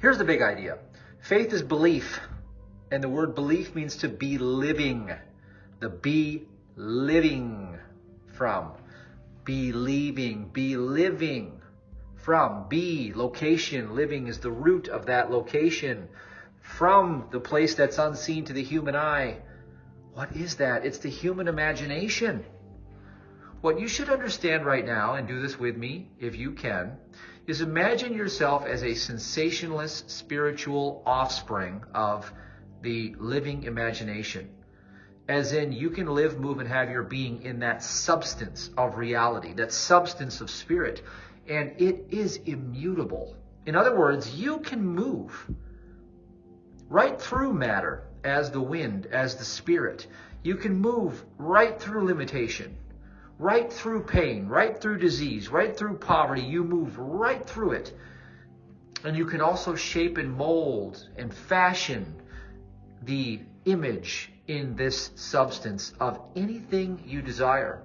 Here's the big idea. Faith is belief. And the word belief means to be living. The be living from. Believing, be living from. Be, location, living is the root of that location. From the place that's unseen to the human eye. What is that? It's the human imagination. What you should understand right now, and do this with me if you can, is imagine yourself as a sensationless spiritual offspring of the living imagination. As in, you can live, move, and have your being in that substance of reality, that substance of spirit, and it is immutable. In other words, you can move right through matter as the wind, as the spirit. You can move right through limitation, right through pain, right through disease, right through poverty. You move right through it. And you can also shape and mold and fashion the image in this substance of anything you desire.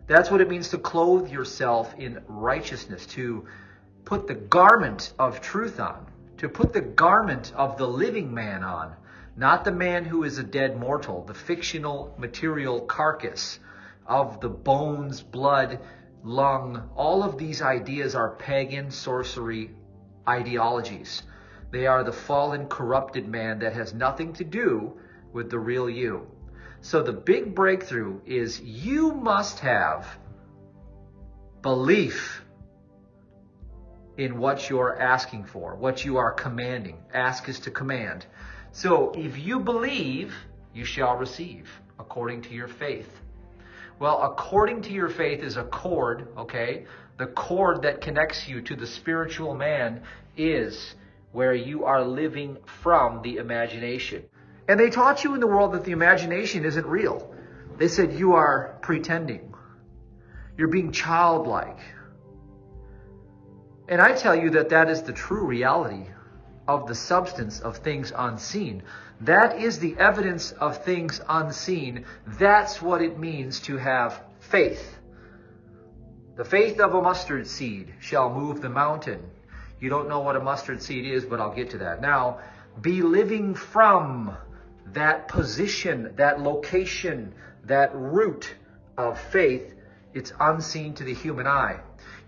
That's what it means to clothe yourself in righteousness, to put the garment of truth on, to put the garment of the living man on, not the man who is a dead mortal, the fictional material carcass of the bones, blood, lung. All of these ideas are pagan sorcery ideologies. They are the fallen, corrupted man that has nothing to do with the real you. So the big breakthrough is you must have belief in what you're asking for, what you are commanding. Ask is to command. So if you believe, you shall receive according to your faith. Well, according to your faith is a cord, okay? The cord that connects you to the spiritual man is where you are living from the imagination. And they taught you in the world that the imagination isn't real. They said you are pretending. You're being childlike. And I tell you that that is the true reality of the substance of things unseen. That is the evidence of things unseen. That's what it means to have faith. The faith of a mustard seed shall move the mountain. You don't know what a mustard seed is, but I'll get to that. Now, be living from that position, that location, that root of faith. It's unseen to the human eye.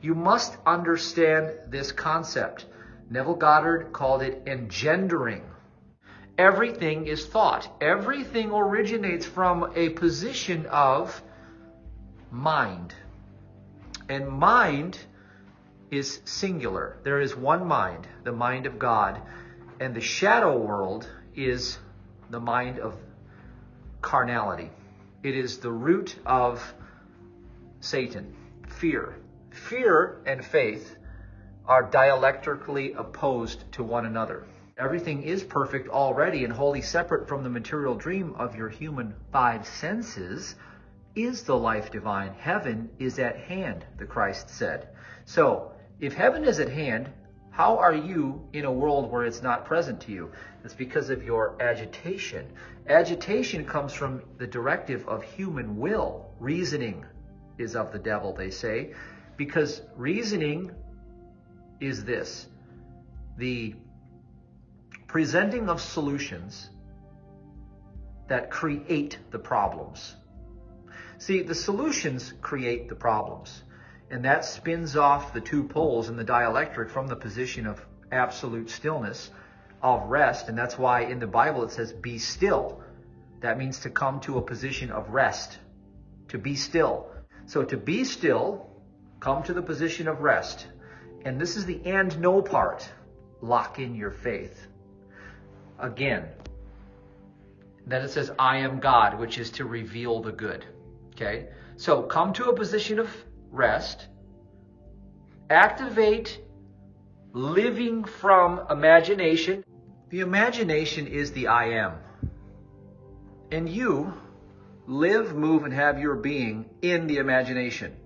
You must understand this concept. Neville Goddard called it engendering. Everything is thought. Everything originates from a position of mind. And mind is singular. There is one mind, the mind of God. And the shadow world is the mind of carnality. It is the root of Satan, fear. Fear and faith are dialectically opposed to one another. Everything is perfect already and wholly separate from the material dream of your human five senses is the life divine. Heaven is at hand, the Christ said. So, if heaven is at hand, how are you in a world where it's not present to you? It's because of your agitation. Agitation comes from the directive of human will. Reasoning is of the devil, they say, because reasoning is this: the presenting of solutions that create the problems. See, the solutions create the problems. And that spins off the two poles in the dialectric from the position of absolute stillness, of rest. And that's why in the Bible it says, be still. That means to come to a position of rest, to be still. So to be still, come to the position of rest. And this is the and no part. Lock in your faith. Again, then it says, I am God, which is to reveal the good. Okay? So come to a position of rest. Activate living from imagination. The imagination is the I am. And you live, move, and have your being in the imagination.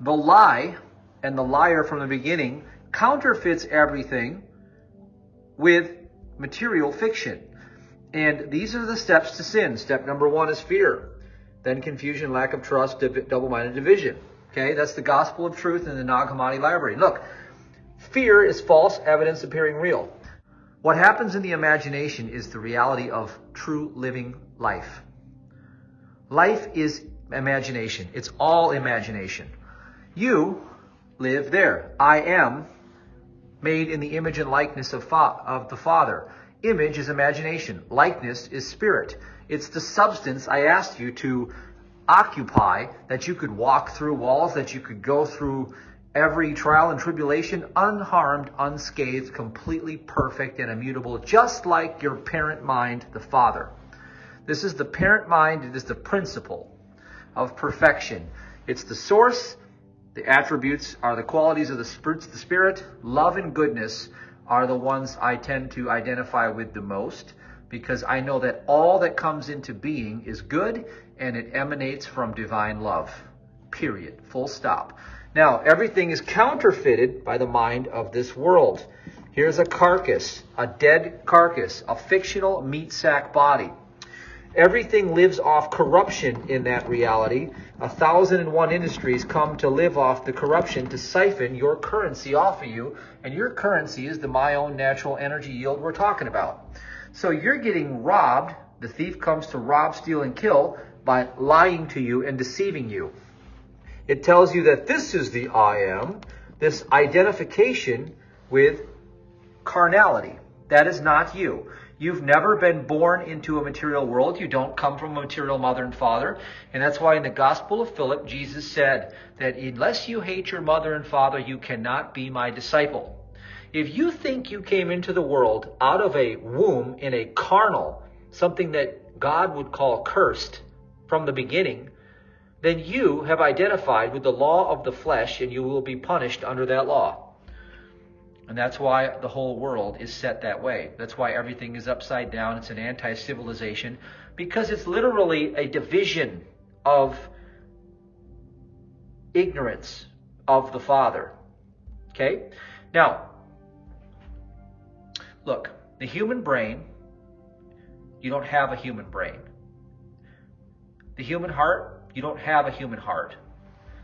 The lie and the liar from the beginning counterfeits everything with material fiction. And these are the steps to sin. Step number 1 is fear. Then confusion, lack of trust, double-minded division. Okay, that's the gospel of truth in the Nag Hammadi library. Look, Fear is false evidence appearing real. What happens in the imagination is the reality of true living life. Life is imagination. It's all imagination. You live there. I am made in the image and likeness of the Father. Image is imagination. Likeness is spirit. It's the substance I asked you to occupy, that you could walk through walls, that you could go through every trial and tribulation unharmed, unscathed, completely perfect and immutable, just like your parent mind, the Father. This is the parent mind. It is the principle of perfection. It's the source. The attributes are the qualities of the Spirit. Love and goodness are the ones I tend to identify with the most, because I know that all that comes into being is good and it emanates from divine love. Period. Full stop. Now, everything is counterfeited by the mind of this world. Here's a carcass, a dead carcass, a fictional meat sack body. Everything lives off corruption in that reality. 1,001 industries come to live off the corruption to siphon your currency off of you, and your currency is the my own natural energy yield we're talking about. So you're getting robbed. The thief comes to rob, steal, and kill by lying to you and deceiving you. It tells you that this is the I am, this identification with carnality. That is not you. You've never been born into a material world. You don't come from a material mother and father. And that's why in the Gospel of Philip, Jesus said that unless you hate your mother and father, you cannot be my disciple. If you think you came into the world out of a womb in a carnal, something that God would call cursed from the beginning, then you have identified with the law of the flesh and you will be punished under that law. And that's why the whole world is set that way. That's why everything is upside down. It's an anti-civilization, because it's literally a division of ignorance of the Father. Okay? Now, look, the human brain, you don't have a human brain. The human heart, you don't have a human heart.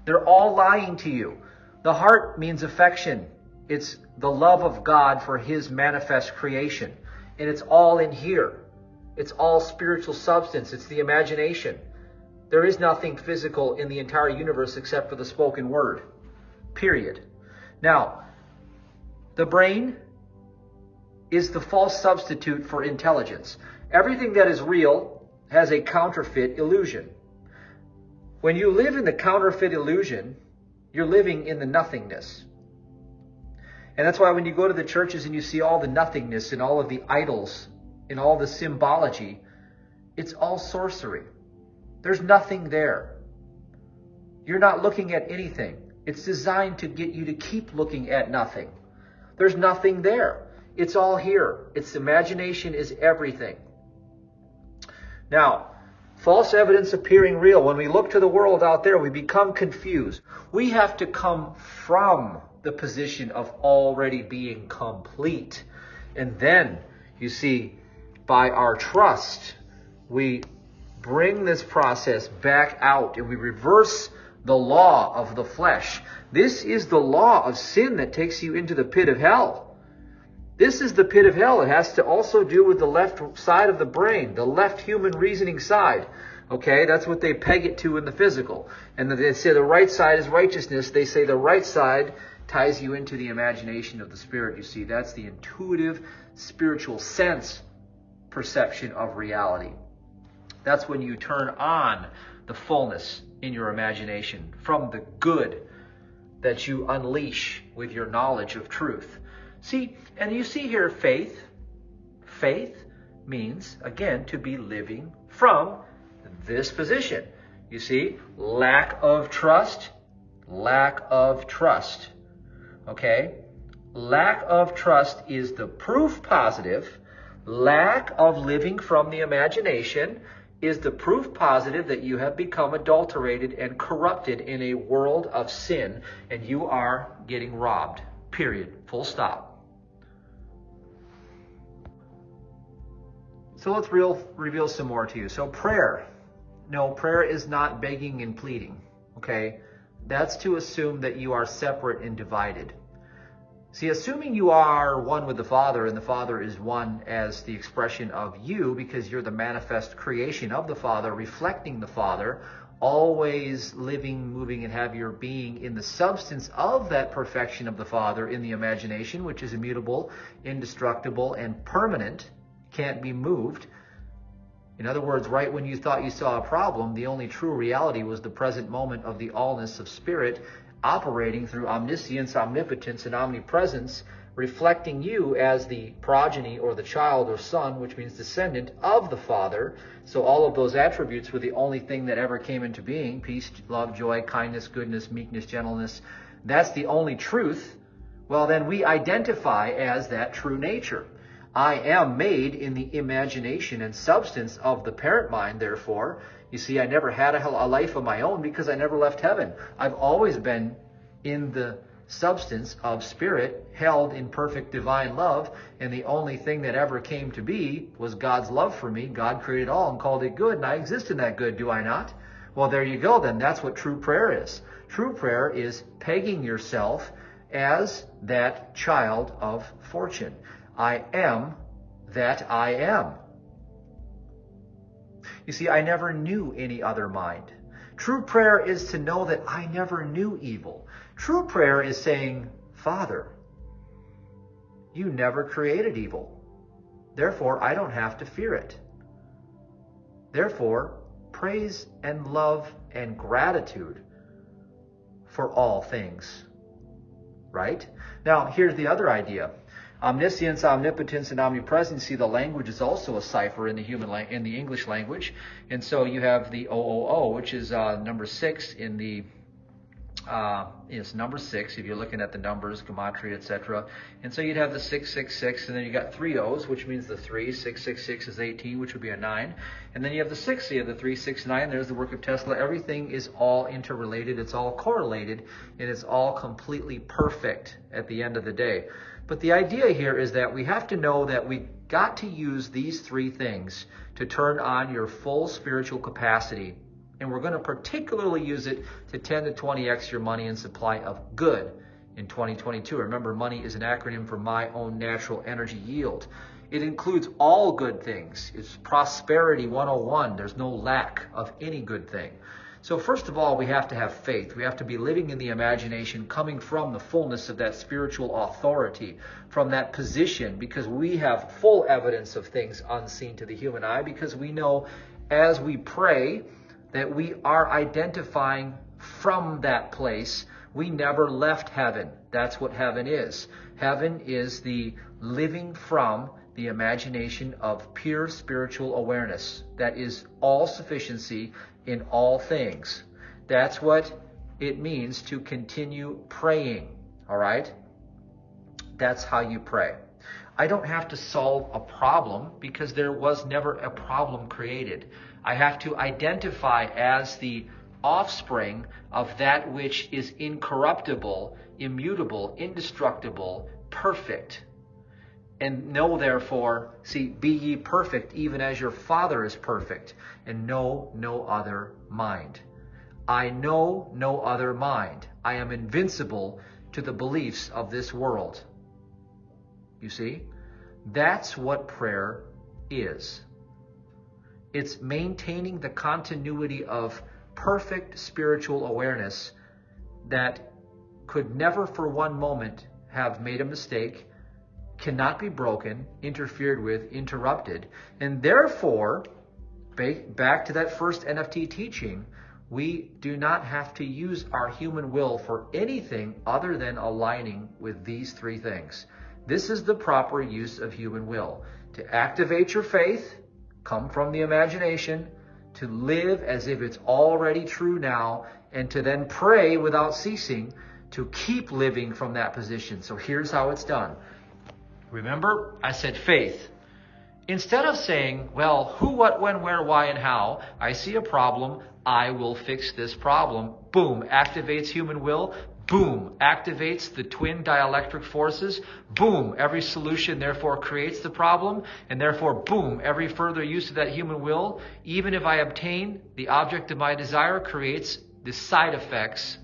They're all lying to you. The heart means affection. It's the love of God for His manifest creation. And it's all in here. It's all spiritual substance. It's the imagination. There is nothing physical in the entire universe except for the spoken word. Period. Now, the brain is the false substitute for intelligence. Everything that is real has a counterfeit illusion. When you live in the counterfeit illusion, you're living in the nothingness. And that's why when you go to the churches and you see all the nothingness and all of the idols and all the symbology, it's all sorcery. There's nothing there. You're not looking at anything. It's designed to get you to keep looking at nothing. There's nothing there. It's all here. Its imagination is everything. Now, false evidence appearing real. When we look to the world out there, we become confused. We have to come from the position of already being complete. And then, you see, by our trust, we bring this process back out and we reverse the law of the flesh. This is the law of sin that takes you into the pit of hell. This is the pit of hell. It has to also do with the left side of the brain, the left human reasoning side. Okay, that's what they peg it to in the physical. And they say the right side is righteousness. They say the right side ties you into the imagination of the Spirit. You see, that's the intuitive, spiritual sense perception of reality. That's when you turn on the fullness in your imagination from the good that you unleash with your knowledge of truth. See, and you see here faith. Faith means, again, to be living from this position. You see, lack of trust, lack of trust. Okay? Lack of trust is the proof positive. Lack of living from the imagination is the proof positive that you have become adulterated and corrupted in a world of sin, and you are getting robbed. Period. Full stop. So let's reveal some more to you. So prayer. No, prayer is not begging and pleading. Okay? That's to assume that you are separate and divided. See, assuming you are one with the Father and the Father is one as the expression of you because you're the manifest creation of the Father, reflecting the Father, always living, moving, and have your being in the substance of that perfection of the Father in the imagination, which is immutable, indestructible, and permanent, can't be moved. In other words, right when you thought you saw a problem, the only true reality was the present moment of the allness of Spirit operating through omniscience, omnipotence, and omnipresence, reflecting you as the progeny or the child or son, which means descendant of the Father. So all of those attributes were the only thing that ever came into being: peace, love, joy, kindness, goodness, meekness, gentleness. That's the only truth. Well, then we identify as that true nature. I am made in the imagination and substance of the parent mind, therefore. You see, I never had a life of my own because I never left heaven. I've always been in the substance of Spirit, held in perfect divine love, and the only thing that ever came to be was God's love for me. God created all and called it good, and I exist in that good, do I not? Well, there you go then. That's what true prayer is. True prayer is pegging yourself as that child of fortune. I am that I am. You see, I never knew any other mind. True prayer is to know that I never knew evil. True prayer is saying, Father, you never created evil. Therefore, I don't have to fear it. Therefore, praise and love and gratitude for all things. Right? Now, here's the other idea. Omniscience, omnipotence, and omnipresence. See, the language is also a cipher in the English language, and so you have the OOO, which is number 6 in the. It's number 6 if you're looking at the numbers, gematria, etc. And so you'd have the 666, and then you got 3 O's, which means the 3. 666 is 18, which would be a 9. And then you have the 6, so you have the 369. There's the work of Tesla. Everything is all interrelated. It's all correlated, and it's all completely perfect at the end of the day. But the idea here is that we have to know that we got to use these 3 things to turn on your full spiritual capacity. And we're going to particularly use it to 10 to 20x your money and supply of good in 2022. Remember, money is an acronym for my own natural energy yield. It includes all good things. It's prosperity 101. There's no lack of any good thing. So first of all, we have to have faith. We have to be living in the imagination, coming from the fullness of that spiritual authority, from that position, because we have full evidence of things unseen to the human eye, because we know as we pray that we are identifying from that place. We never left heaven. That's what heaven is. Heaven is the living from the imagination of pure spiritual awareness. That is all sufficiency in all things. That's what it means to continue praying. All right? That's how you pray. I don't have to solve a problem because there was never a problem created. I have to identify as the offspring of that which is incorruptible, immutable, indestructible, perfect. And know therefore, see, be ye perfect even as your Father is perfect, and know no other mind. I know no other mind. I am invincible to the beliefs of this world. You see? That's what prayer is. It's maintaining the continuity of perfect spiritual awareness that could never for one moment have made a mistake, cannot be broken, interfered with, interrupted. And therefore, back to that first NFT teaching, we do not have to use our human will for anything other than aligning with these 3 things. This is the proper use of human will. To activate your faith, come from the imagination, to live as if it's already true now, and to then pray without ceasing to keep living from that position. So here's how it's done. Remember, I said faith. Instead of saying, well, who, what, when, where, why, and how, I see a problem, I will fix this problem. Boom, activates human will. Boom, activates the twin dielectric forces. Boom, every solution therefore creates the problem. And therefore, boom, every further use of that human will, even if I obtain the object of my desire, creates the side effects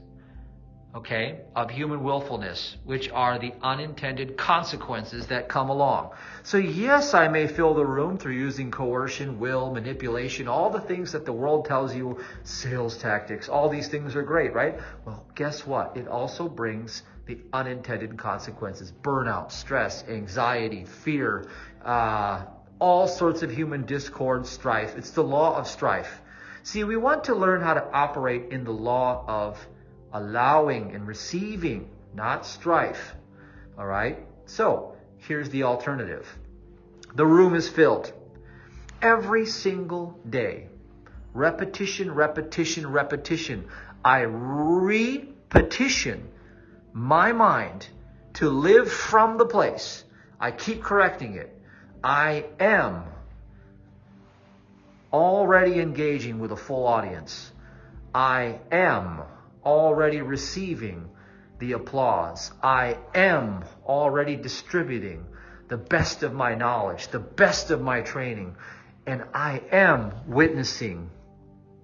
okay, of human willfulness, which are the unintended consequences that come along. So yes, I may fill the room through using coercion, will, manipulation, all the things that the world tells you, sales tactics, all these things are great, right? Well, guess what? It also brings the unintended consequences: burnout, stress, anxiety, fear, all sorts of human discord, strife. It's the law of strife. See, we want to learn how to operate in the law of allowing and receiving, not strife. All right? So, here's the alternative. The room is filled. Every single day. Repetition, repetition, repetition. I repetition my mind to live from the place. I keep correcting it. I am already engaging with a full audience. I am already receiving the applause. I am already distributing the best of my knowledge, the best of my training, and I am witnessing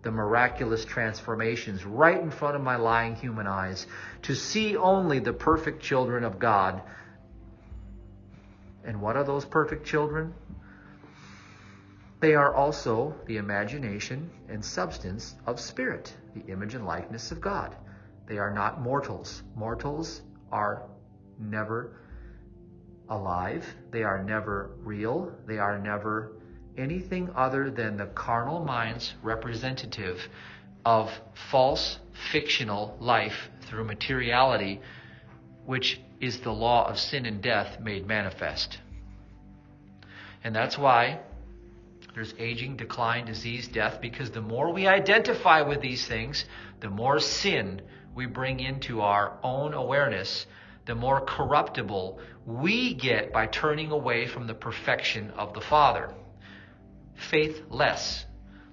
the miraculous transformations right in front of my lying human eyes to see only the perfect children of God. And what are those perfect children? They are also the imagination and substance of spirit, the image and likeness of God. They are not mortals. Mortals are never alive. They are never real. They are never anything other than the carnal mind's representative of false, fictional life through materiality, which is the law of sin and death made manifest. And that's why there's aging, decline, disease, death, because the more we identify with these things, the more sin we bring into our own awareness, the more corruptible we get by turning away from the perfection of the Father. Faithless,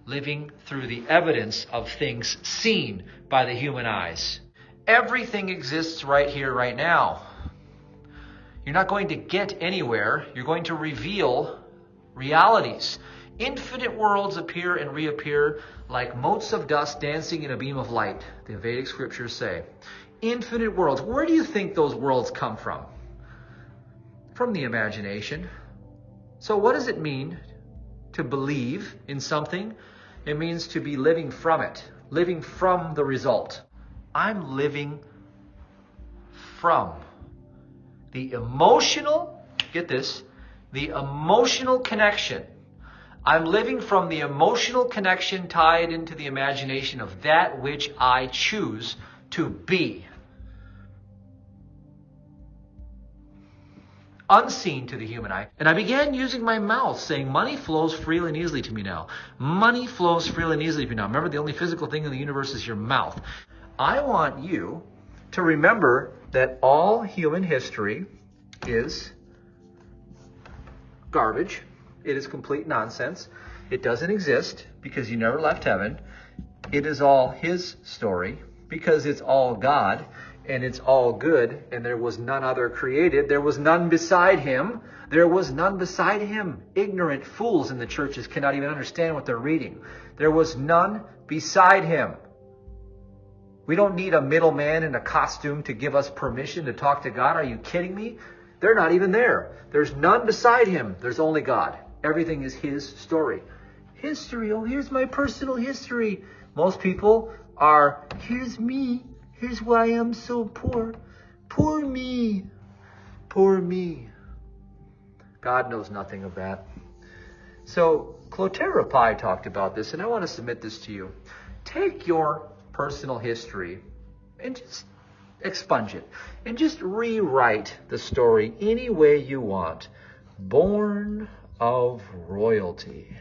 living through the evidence of things seen by the human eyes. Everything exists right here, right now. You're not going to get anywhere. You're going to reveal realities. Infinite worlds appear and reappear like motes of dust dancing in a beam of light, the Vedic scriptures say. Infinite worlds. Where do you think those worlds come from? From the imagination. So what does it mean to believe in something? It means to be living from it, living from the result. I'm living from the emotional, get this, the emotional connection. I'm living from the emotional connection tied into the imagination of that which I choose to be. Unseen to the human eye. And I began using my mouth, saying, money flows freely and easily to me now. Money flows freely and easily to me now. Remember, the only physical thing in the universe is your mouth. I want you to remember that all human history is garbage. It is complete nonsense. It doesn't exist because you never left heaven. It is all His story because it's all God and it's all good, and there was none other created. There was none beside Him. There was none beside Him. Ignorant fools in the churches cannot even understand what they're reading. There was none beside Him. We don't need a middleman in a costume to give us permission to talk to God. Are you kidding me? They're not even there. There's none beside Him. There's only God. Everything is His story. History. Oh, here's my personal history. Most people are, here's me. Here's why I'm so poor. Poor me. Poor me. God knows nothing of that. So Clotaire Pi talked about this, and I want to submit this to you. Take your personal history and just expunge it. And just rewrite the story any way you want. Born of royalty.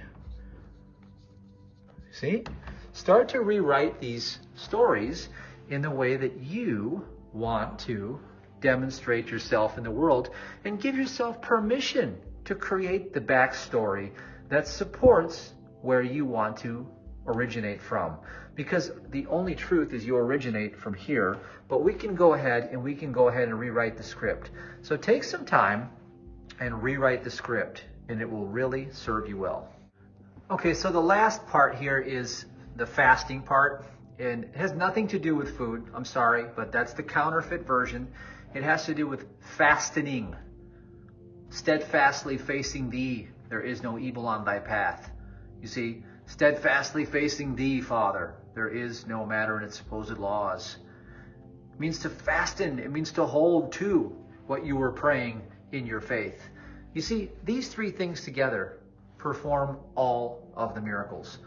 See? Start to rewrite these stories in the way that you want to demonstrate yourself in the world, and give yourself permission to create the backstory that supports where you want to originate from. Because the only truth is you originate from here, but we can go ahead and rewrite the script. So take some time and rewrite the script, and it will really serve you well. Okay, so the last part here is the fasting part. And it has nothing to do with food. I'm sorry, but that's the counterfeit version. It has to do with fastening. Steadfastly facing thee, there is no evil on thy path. You see, steadfastly facing thee, Father, there is no matter in its supposed laws. It means to fasten. It means to hold to what you were praying in your faith. You see, these three things together perform all of the miracles.